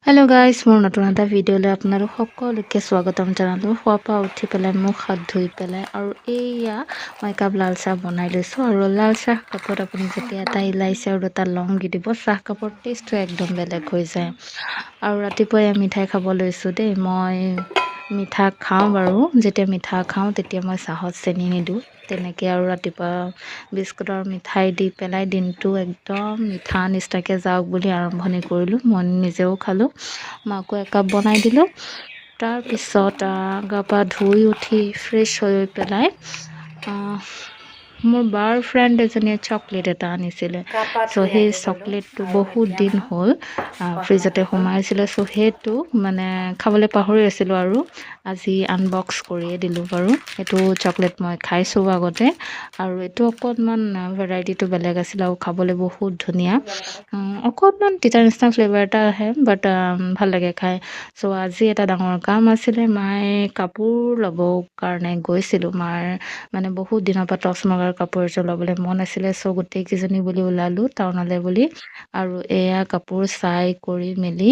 hello' guys মোৰ নতুন এটা ভিডিঅ'লৈ আপোনালোক সকলোকে স্বাগতম জনালোঁ শুৱাৰ পৰা উঠি পেলাই মুখ হাত ধুই পেলাই আৰু এয়া মই একাপ লাল চাহ বনাই লৈছোঁ আৰু লাল চাহ কাপত আপুনি যেতিয়া এটা ইলাইচি আৰু এটা লং দি দিব চাহ কাপৰ টেষ্টটো একদম বেলেগ হৈ যায় আৰু ৰাতিপুৱাই মিঠাই খাব লৈছোঁ দেই মই মিঠা খাওঁ বাৰু যেতিয়া মিঠা খাওঁ তেতিয়া মই চাহত চেনি নিদিওঁ তেনেকৈ আৰু ৰাতিপুৱা বিস্কুট আৰু মিঠাই দি পেলাই দিনটো একদম মিঠা নিচিনাকৈ যাওক বুলি আৰম্ভণি কৰিলোঁ মই নিজেও খালোঁ মাকো একাপ বনাই দিলোঁ তাৰপিছত গা পা ধুই উঠি ফ্ৰেছ হৈ পেলাই মোৰ বাৰ ফ্ৰেণ্ড এজনীয়ে চকলেট এটা আনিছিলে চ' সেই চকলেটটো বহুত দিন হ'ল ফ্ৰিজতে সোমাইছিলে চ' সেইটো মানে খাবলৈ পাহৰি আছিলোঁ আৰু আজি আনবক্স কৰিয়ে দিলোঁ বাৰু এইটো চকলেট মই খাইছোঁ আগতে আৰু এইটো অকণমান ভেৰাইটিটো বেলেগ আছিলে আৰু খাবলৈ বহুত ধুনীয়া অকণমান তিতা নিচিনা ফ্লেভাৰ এটা আহে বাট ভাল লাগে খাই চ' আজি এটা ডাঙৰ কাম আছিলে মায়ে কাপোৰ ল'ব কাৰণে গৈছিলোঁ মাৰ মানে বহুত দিনৰ পৰা টচ মগাৰ কাপোৰ এযোৰ ল'বলৈ মন আছিলে চ' গোটেইকেইজনী বুলি ওলালোঁ টাউনলৈ বুলি আৰু এয়া কাপোৰ চাই কৰি মেলি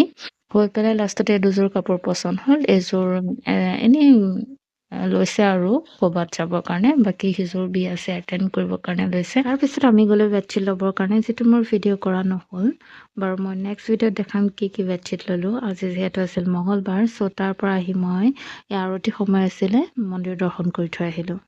হৈ পেলাই লাষ্টতে দুযোৰ কাপোৰ পচন্দ হ'ল এযোৰ এনেই লৈছে আৰু ক'ৰবাত যাবৰ কাৰণে বাকী সিযোৰ বিয়া আছে এটেণ্ড কৰিবৰ কাৰণে লৈছে তাৰপিছত আমি গ'লোঁ বেডশ্বীট ল'বৰ কাৰণে যিটো মোৰ ভিডিঅ' কৰা নহ'ল বাৰু মই নেক্সট ভিডিঅ'ত দেখাম কি বেডশ্বীট ল'লোঁ আজি যিহেতু আছিল মঙলবাৰ চ' তাৰ পৰা আহি মই আৰতি সময় আছিলে মন্দিৰ দৰ্শন কৰি থৈ আহিলোঁ